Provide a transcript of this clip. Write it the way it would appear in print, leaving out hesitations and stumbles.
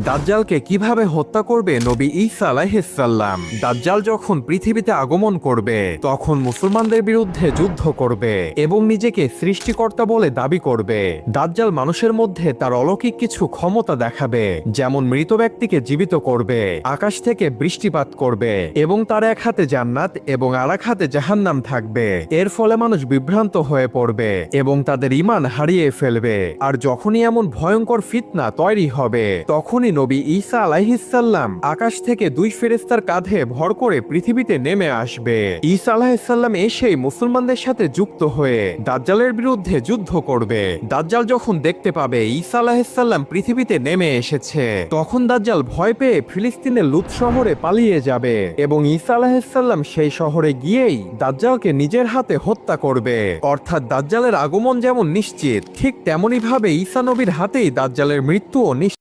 দাজ্জালকে কিভাবে হত্যা করবে নবী ঈসা আলাইহিস সালাম। দাজ্জাল যখন পৃথিবীতে আগমন করবে তখন মুসলমানদের বিরুদ্ধে যুদ্ধ করবে এবং নিজেকে সৃষ্টিকর্তা বলে দাবি করবে। দাজ্জাল মানুষের মধ্যে তার অলৌকিক কিছু ক্ষমতা দেখাবে, যেমন মৃত ব্যক্তিকে জীবিত করবে, আকাশ থেকে বৃষ্টিপাত করবে এবং তার এক হাতে জান্নাত এবং আরেক হাতে জাহান্নাম থাকবে। এর ফলে মানুষ বিভ্রান্ত হয়ে পড়বে এবং তাদের ঈমান হারিয়ে ফেলবে। আর যখনই এমন ভয়ঙ্কর ফিতনা তৈরি হবে তখনই নবী ঈসা আলাইহিস সালাম আকাশ থেকে দুই ফেরেশতার কাঁধে ভর করে পৃথিবীতে নেমে আসবে। ঈসা আলাইহিস সালাম এসেই মুসলমানদের সাথে যুক্ত হয়ে দাজ্জালের বিরুদ্ধে যুদ্ধ করবে। দাজ্জাল যখন দেখতে পাবে ঈসা আলাইহিস সালাম পৃথিবীতে নেমে এসেছে তখন দাজ্জাল ভয় পেয়ে ফিলিস্তিনের লুত শহরে পালিয়ে যাবে এবং ঈসা আলাইহিস সালাম সেই শহরে গিয়েই দাজ্জালকে নিজের হাতে হত্যা করবে। অর্থাৎ দাজ্জালের আগমন যেমন নিশ্চিত, ঠিক তেমনি ভাবে ঈসা নবীর হাতেই দাজ্জালের মৃত্যুও নিশ্চিত।